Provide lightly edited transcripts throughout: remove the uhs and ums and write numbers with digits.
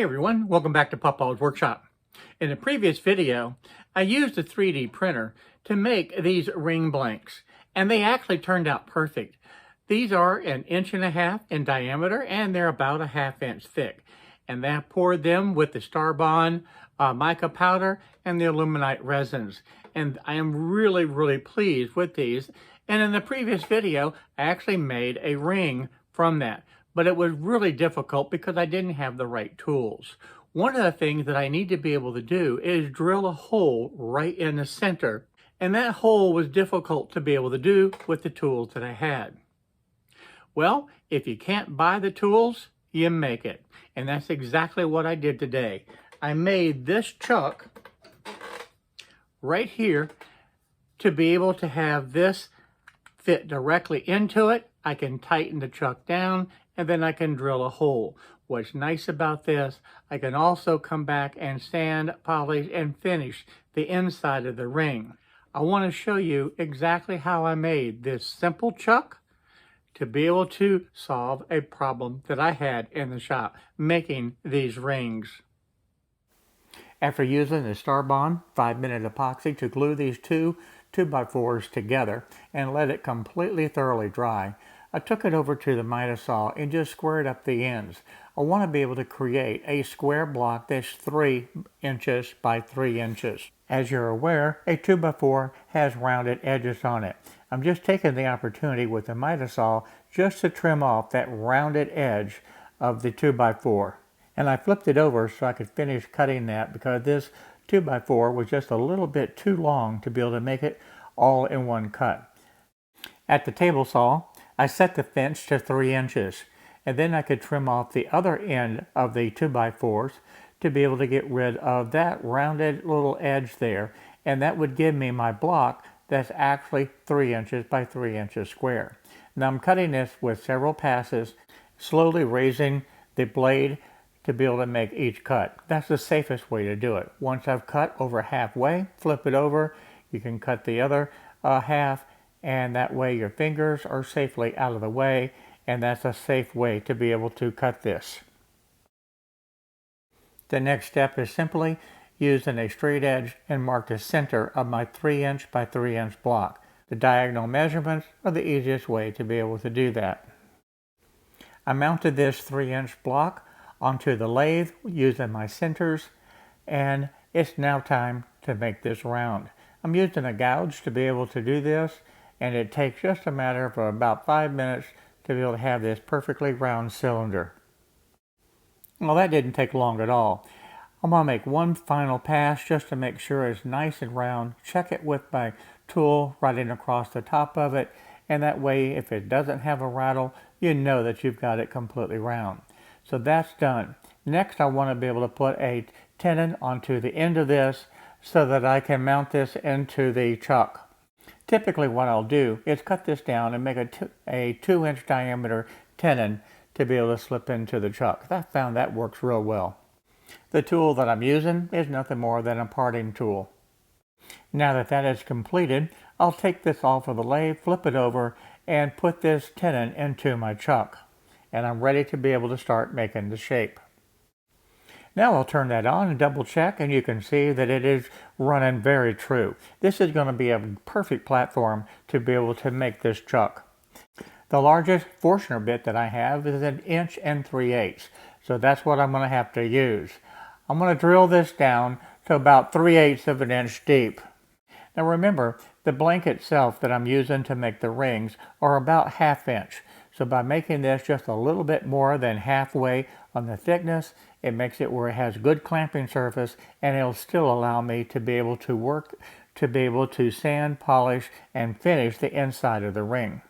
Hey everyone, welcome back to Papa's Workshop. In the previous video, I used a 3D printer to make these ring blanks, and they actually turned out perfect. These are 1.5 inches in diameter, and they're about a 1/2 inch thick. And I poured them with the Starbond mica powder and the aluminite resins. And I am really pleased with these. And in the previous video, I actually made a ring from that. But it was really difficult because I didn't have the right tools. One of the things that I need to be able to do is drill a hole right in the center. And that hole was difficult to be able to do with the tools that I had. Well, if you can't buy the tools, you make it. And that's exactly what I did today. I made this chuck right here to be able to have this fit directly into it. I can tighten the chuck down and then I can drill a hole. What's nice about this, I can also come back and sand, polish, and finish the inside of the ring. I want to show you exactly how I made this simple chuck to be able to solve a problem that I had in the shop, making these rings. After using the Starbond 5-minute epoxy to glue these two 2x4s together and let it completely thoroughly dry, I took it over to the miter saw and just squared up the ends. I want to be able to create a square block that's 3 inches by 3 inches. As you're aware, a 2x4 has rounded edges on it. I'm just taking the opportunity with the miter saw just to trim off that rounded edge of the 2x4. And I flipped it over so I could finish cutting that because this 2x4 was just a little bit too long to be able to make it all in one cut. At the table saw, I set the fence to 3 inches, and then I could trim off the other end of the 2x4s to be able to get rid of that rounded little edge there, and that would give me my block that's actually 3 inches by 3 inches square. Now I'm cutting this with several passes, slowly raising the blade to be able to make each cut. That's the safest way to do it. Once I've cut over halfway, flip it over, you can cut the other half, and that way your fingers are safely out of the way, and that's a safe way to be able to cut this. The next step is simply using a straight edge and mark the center of my 3 inch by 3 inch block. The diagonal measurements are the easiest way to be able to do that. I mounted this 3 inch block onto the lathe using my centers, and it's now time to make this round. I'm using a gouge to be able to do this, and it takes just a matter of about 5 minutes to be able to have this perfectly round cylinder. Well, that didn't take long at all. I'm going to make one final pass just to make sure it's nice and round. Check it with my tool running across the top of it, and that way if it doesn't have a rattle, you know that you've got it completely round. So that's done. Next, I want to be able to put a tenon onto the end of this so that I can mount this into the chuck. Typically what I'll do is cut this down and make a 2 inch diameter tenon to be able to slip into the chuck. I found that works real well. The tool that I'm using is nothing more than a parting tool. Now that that is completed, I'll take this off of the lathe, flip it over, and put this tenon into my chuck. And I'm ready to be able to start making the shape. Now I'll turn that on and double check, and you can see that it is running very true. This is going to be a perfect platform to be able to make this chuck. The largest Forstner bit that I have is 1 3/8 inches, so that's what I'm going to have to use. I'm going to drill this down to about 3/8 of an inch deep. Now remember, the blank itself that I'm using to make the rings are about 1/2 inch. So by making this just a little bit more than halfway on the thickness, it makes it where it has good clamping surface, and it'll still allow me to be able to work, to be able to sand, polish, and finish the inside of the ring.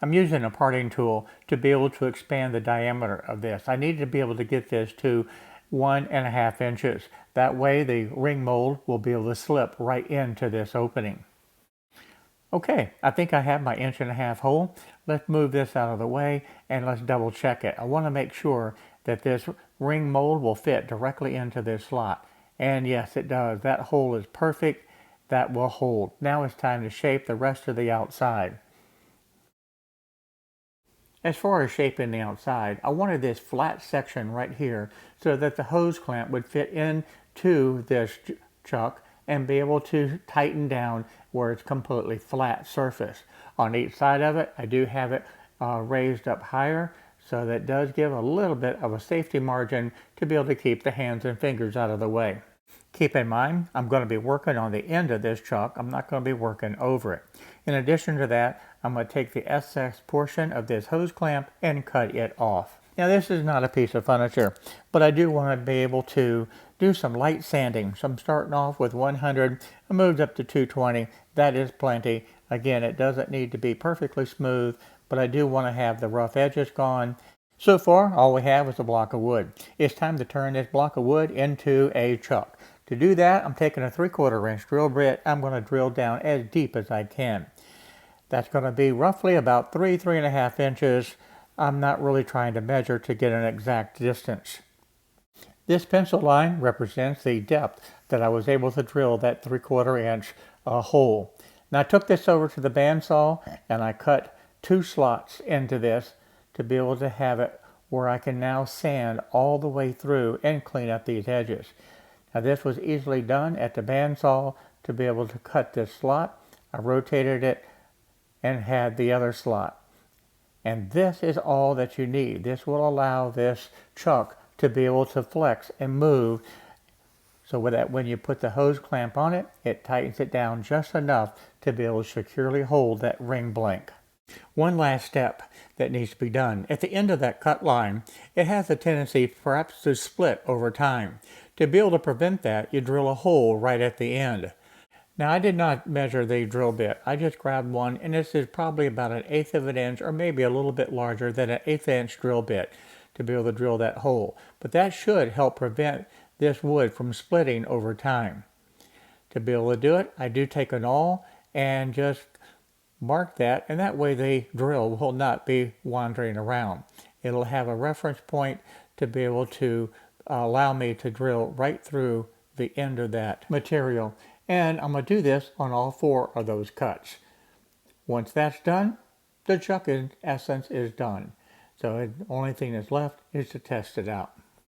I'm using a parting tool to be able to expand the diameter of this. I need to be able to get this to 1.5 inches. That way the ring mold will be able to slip right into this opening. Okay, I think I have my 1.5 inch hole. Let's move this out of the way and let's double check it. I want to make sure that this ring mold will fit directly into this slot. And yes, it does. That hole is perfect. That will hold. Now it's time to shape the rest of the outside. As far as shaping the outside, I wanted this flat section right here so that the hose clamp would fit into this chuck and be able to tighten down where it's completely flat surface. On each side of it, I do have it raised up higher, so that does give a little bit of a safety margin to be able to keep the hands and fingers out of the way. Keep in mind, I'm going to be working on the end of this chuck. I'm not going to be working over it. In addition to that, I'm going to take the SS portion of this hose clamp and cut it off. Now this is not a piece of furniture, but I do want to be able to do some light sanding. So I'm starting off with 100, I moved up to 220. That is plenty. Again, it doesn't need to be perfectly smooth, but I do want to have the rough edges gone. So far, all we have is a block of wood. It's time to turn this block of wood into a chuck. To do that, I'm taking a 3/4 inch drill bit. I'm going to drill down as deep as I can. That's going to be roughly about 3.5 inches. I'm not really trying to measure to get an exact distance. This pencil line represents the depth that I was able to drill that 3/4 inch hole. Now I took this over to the bandsaw and I cut 2 slots into this to be able to have it where I can now sand all the way through and clean up these edges. Now this was easily done at the bandsaw to be able to cut this slot. I rotated it and had the other slot. And this is all that you need. This will allow this chuck to be able to flex and move so that when you put the hose clamp on it, it tightens it down just enough to be able to securely hold that ring blank. One last step that needs to be done. At the end of that cut line, it has a tendency perhaps to split over time. To be able to prevent that, you drill a hole right at the end. Now I did not measure the drill bit. I just grabbed one, and this is probably about 1/8 of an inch or maybe a little bit larger than an 1/8 inch drill bit to be able to drill that hole. But that should help prevent this wood from splitting over time. To be able to do it, I do take an awl and just mark that, and that way the drill will not be wandering around. It'll have a reference point to be able to allow me to drill right through the end of that material. And I'm going to do this on all 4 of those cuts. Once that's done, the chuck in essence is done. So the only thing that's left is to test it out.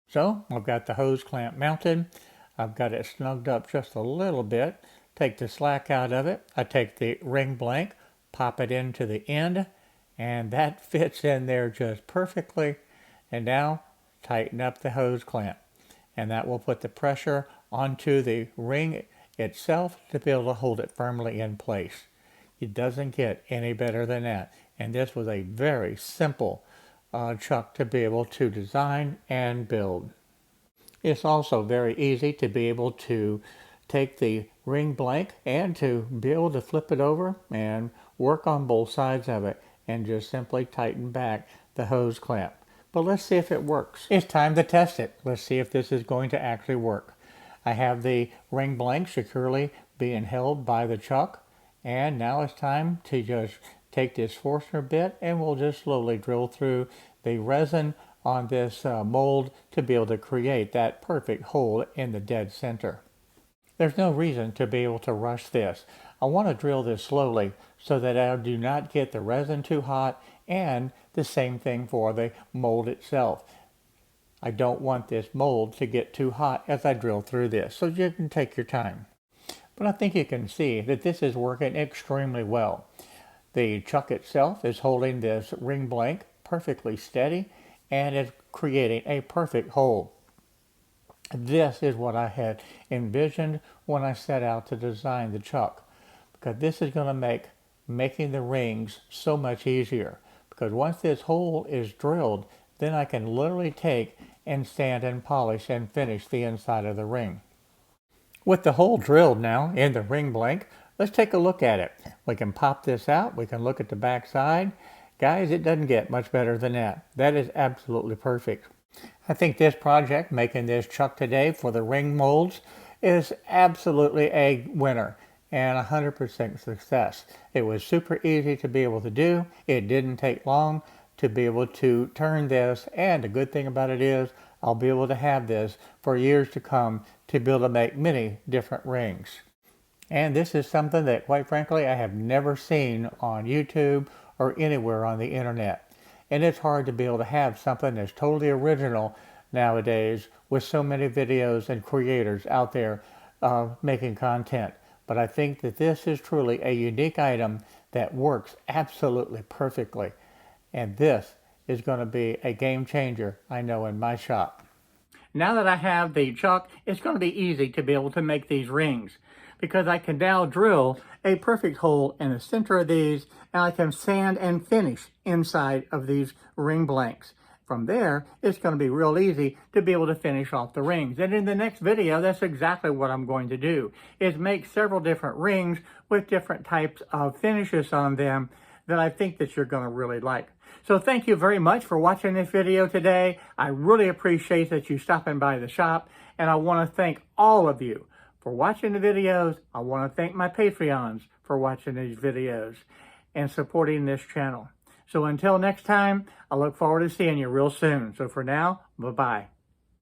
So I've got the hose clamp mounted. I've got it snugged up just a little bit. Take the slack out of it. I take the ring blank, pop it into the end, and that fits in there just perfectly. And now tighten up the hose clamp, and that will put the pressure onto the ring itself to be able to hold it firmly in place. It doesn't get any better than that. And this was a very simple chuck to be able to design and build. It's also very easy to be able to take the ring blank and to be able to flip it over and work on both sides of it and just simply tighten back the hose clamp. But let's see if it works. It's time to test it. Let's see if this is going to actually work. I have the ring blank securely being held by the chuck, and now it's time to just take this Forstner bit and we'll just slowly drill through the resin on this mold to be able to create that perfect hole in the dead center. There's no reason to be able to rush this. I want to drill this slowly so that I do not get the resin too hot, and the same thing for the mold itself. I don't want this mold to get too hot as I drill through this, so you can take your time. But I think you can see that this is working extremely well. The chuck itself is holding this ring blank perfectly steady and is creating a perfect hole. This is what I had envisioned when I set out to design the chuck, because this is going to make making the rings so much easier. Because once this hole is drilled, then I can literally take and sand and polish and finish the inside of the ring. With the hole drilled now in the ring blank, let's take a look at it. We can pop this out. We can look at the back side. Guys, it doesn't get much better than that. That is absolutely perfect. I think this project, making this chuck today for the ring molds, is absolutely a winner and 100% success. It was super easy to be able to do. It didn't take long to be able to turn this, and the good thing about it is I'll be able to have this for years to come to be able to make many different rings. And this is something that, quite frankly, I have never seen on YouTube or anywhere on the internet. And it's hard to be able to have something that's totally original nowadays with so many videos and creators out there making content. But I think that this is truly a unique item that works absolutely perfectly. And this is going to be a game changer, I know, in my shop. Now that I have the chuck, it's going to be easy to be able to make these rings because I can now drill a perfect hole in the center of these, and I can sand and finish inside of these ring blanks. From there, it's going to be real easy to be able to finish off the rings. And in the next video, that's exactly what I'm going to do, is make several different rings with different types of finishes on them that I think that you're going to really like. So thank you very much for watching this video today. I really appreciate that you stopping by the shop, and I want to thank all of you for watching the videos. I want to thank my Patreons for watching these videos and supporting this channel. So until next time, I look forward to seeing you real soon. So for now, bye-bye.